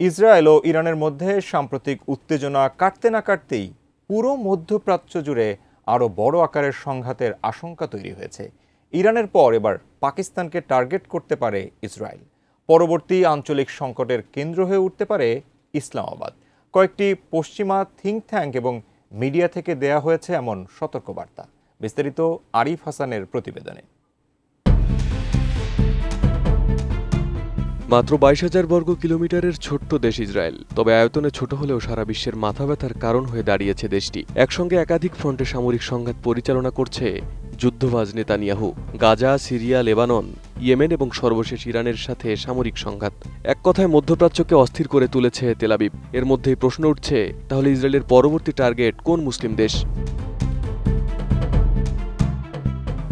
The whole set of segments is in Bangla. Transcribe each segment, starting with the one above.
ইসরায়েল ও ইরানের মধ্যে সাম্প্রতিক উত্তেজনা কাটতে না কাটতেই পুরো মধ্যপ্রাচ্য জুড়ে আরও বড় আকারের সংঘাতের আশঙ্কা তৈরি হয়েছে। ইরানের পর এবার পাকিস্তানকে টার্গেট করতে পারে ইসরায়েল। পরবর্তী আঞ্চলিক সংকটের কেন্দ্র হয়ে উঠতে পারে ইসলামাবাদ। কয়েকটি পশ্চিমা থিঙ্ক ট্যাঙ্ক এবং মিডিয়া থেকে দেয়া হয়েছে এমন সতর্কবার্তা। বিস্তারিত আরিফ হাসানের প্রতিবেদনে। মাত্র 22,000 বর্গ কিলোমিটারের ছোট্ট দেশ ইসরায়েল, তবে আয়তনে ছোট হলেও সারা বিশ্বের মাথা ব্যথার কারণ হয়ে দাঁড়িয়েছে দেশটি। একসঙ্গে একাধিক ফ্রন্টে সামরিক সংঘাত পরিচালনা করছে যুদ্ধবাজ Netanyahu. Gaza, Syria, Lebanon, Yemen এবং সর্বশেষ ইরানের সাথে সামরিক সংঘাত এক কথায় মধ্যপ্রাচ্যকে অস্থির করে তুলেছে তেল আবিব। এর মধ্যেই প্রশ্ন উঠছে, তাহলে ইসরায়েলের পরবর্তী টার্গেট কোন মুসলিম দেশ?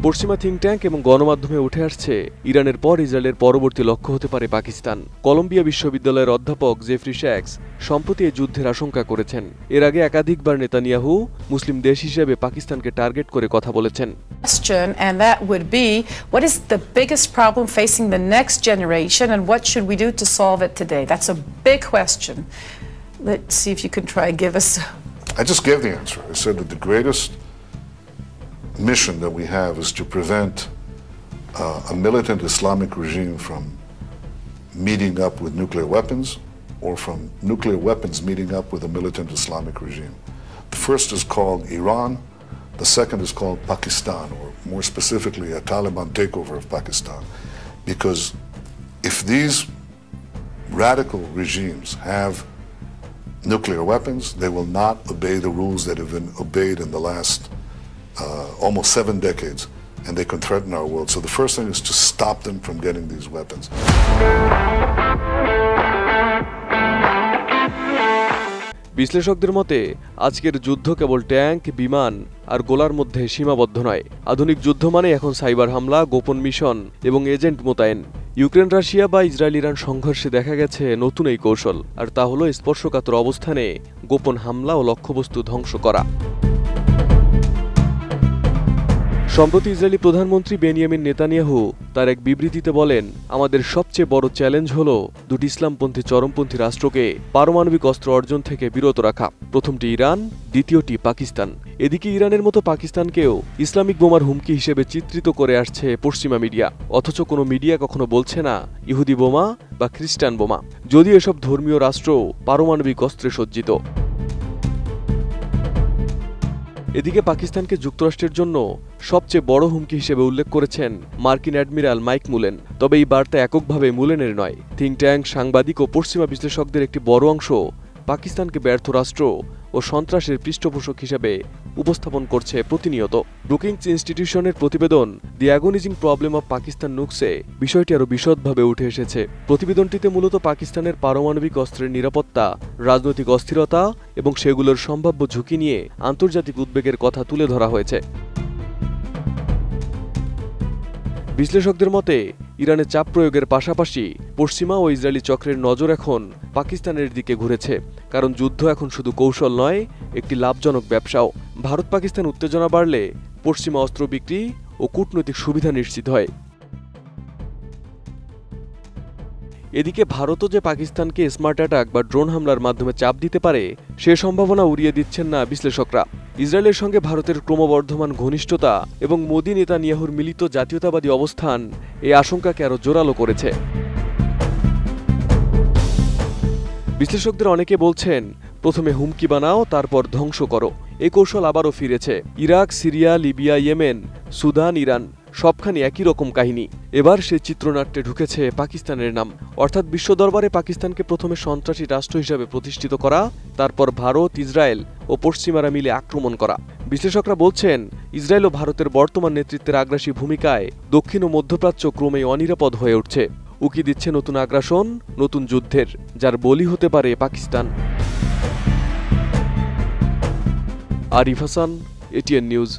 পশ্চিমা থিঙ্ক ট্যাঙ্ক এবং গণমাধ্যমে উঠে আসছে, ইরানের পর ইসরায়েলের পরবর্তী লক্ষ্য হতে পারে পাকিস্তান। কলম্বিয়া বিশ্ববিদ্যালয়ের অধ্যাপক জেফরি শ্যাক্স সম্প্রতি এই যুদ্ধের আশঙ্কা করেছেন। এর আগে একাধিকবার নেতানিয়াহু মুসলিম দেশ হিসেবে পাকিস্তানকে টার্গেট করে কথা বলেছেন। And that would be, what is the biggest problem facing the next generation and what should we do to solve it today? That's a big question. Let's see if you can try and give us. I just gave the answer. I said that the greatest mission that we have is to prevent a militant Islamic regime from meeting up with nuclear weapons or from nuclear weapons meeting up with a militant Islamic regime. The first is called Iran, the second is called Pakistan, or more specifically a Taliban takeover of Pakistan. Because if these radical regimes have nuclear weapons, they will not obey the rules that have been obeyed in the last almost 7 decades, and they can threaten our world. So the first thing is to stop them from getting these weapons. বিশ্লেষকদের মতে আজকের যুদ্ধ কেবল ট্যাঙ্ক, বিমান আর গোলার মধ্যে সীমাবদ্ধ নয়। আধুনিক যুদ্ধ মানে এখন সাইবার হামলা, গোপন মিশন এবং এজেন্ট মোতায়েন। ইউক্রেন রাশিয়া বা ইসরায়েল ইরান সংঘর্ষে দেখা গেছে নতুন এই কৌশল, আর তা হলো স্পর্শকাতর অবস্থানে গোপন হামলা ও লক্ষ্যবস্তু ধ্বংস করা। সম্প্রতি ইসরায়েলি প্রধানমন্ত্রী বেনিয়ামিন নেতানিয়াহু তার এক বিবৃতিতে বলেন, আমাদের সবচেয়ে বড় চ্যালেঞ্জ হল দুটি ইসলামপন্থী চরমপন্থী রাষ্ট্রকে পারমাণবিক অস্ত্র অর্জন থেকে বিরত রাখা। প্রথমটি ইরান, দ্বিতীয়টি পাকিস্তান। এদিকে ইরানের মতো পাকিস্তানকেও ইসলামিক বোমার হুমকি হিসেবে চিত্রিত করে আসছে পশ্চিমা মিডিয়া, অথচ কোনো মিডিয়া কখনো বলছে না ইহুদি বোমা বা খ্রিস্টান বোমা, যদিও এসব ধর্মীয় রাষ্ট্র পারমাণবিক অস্ত্রে সজ্জিত। এদিকে পাকিস্তানকে যুক্তরাষ্ট্রের জন্য সবচেয়ে বড় হুমকি হিসেবে উল্লেখ করেছেন মার্কিন অ্যাডমিরাল মাইক মুলেন। তবে এই বার্তা এককভাবে মুলেনের নয়। থিঙ্ক ট্যাঙ্ক, সাংবাদিক ও পশ্চিমা বিশ্লেষকদের একটি বড় অংশ পাকিস্তানকে ব্যর্থ রাষ্ট্র ও সন্ত্রাসের পৃষ্ঠপোষক হিসেবে উপস্থাপন করছে প্রতিনিয়ত। ব্রুকিংস ইনস্টিটিউশনের প্রতিবেদন দি অ্যাগোনিজিং প্রবলেম অব পাকিস্তান নুকসে বিষয়টি আরও বিশদভাবে উঠে এসেছে। প্রতিবেদনটিতে মূলত পাকিস্তানের পারমাণবিক অস্ত্রের নিরাপত্তা, রাজনৈতিক অস্থিরতা এবং সেগুলোর সম্ভাব্য ঝুঁকি নিয়ে আন্তর্জাতিক উদ্বেগের কথা তুলে ধরা হয়েছে। বিশ্লেষকদের মতে ইরানে চাপ প্রয়োগের পাশাপাশি পশ্চিমা ও ইসরায়েলি চক্রের নজর এখন পাকিস্তানের দিকে ঘুরেছে, কারণ যুদ্ধ এখন শুধু কৌশল নয়, একটি লাভজনক ব্যবসাও। ভারত পাকিস্তান উত্তেজনা বাড়লে পশ্চিমা অস্ত্র বিক্রি ও কূটনৈতিক সুবিধা নিশ্চিত হয়। এদিকে ভারতও যে পাকিস্তানকে স্মার্ট অ্যাটাক বা ড্রোন হামলার মাধ্যমে চাপ দিতে পারে, সে সম্ভাবনা উড়িয়ে দিচ্ছেন না বিশ্লেষকরা। ইসরায়েলের সঙ্গে ভারতের ক্রমবর্ধমান ঘনিষ্ঠতা এবং মোদি নেতানিয়াহুর মিলিত জাতীয়তাবাদী অবস্থান এই আশঙ্কাকে আরও জোরালো করেছে। বিশ্লেষকদের অনেকে বলছেন, প্রথমে হুমকি বানাও, তারপর ধ্বংস করো। এই কৌশল আবারও ফিরেছে। Iraq, Syria, Libya, Yemen, Sudan, Iran সবখানি একই রকম কাহিনী। এবার সে চিত্রনাট্যে ঢুকেছে পাকিস্তানের নাম, অর্থাৎ বিশ্ব দরবারে পাকিস্তানকে প্রথমে সন্ত্রাসী রাষ্ট্র হিসেবে প্রতিষ্ঠিত করা, তারপর ভারত, ইসরায়েল ও পশ্চিমারা মিলে আক্রমণ করা। বিশ্লেষকরা বলছেন, ইসরায়েল ও ভারতের বর্তমান নেতৃত্বের আগ্রাসী ভূমিকায় দক্ষিণ ও মধ্যপ্রাচ্য ক্রমেই অনিরাপদ হয়ে উঠছে। উকি দিচ্ছে নতুন আগ্রাসন, নতুন যুদ্ধের, যার বলি হতে পারে পাকিস্তান। Arif Hasan, ATN news.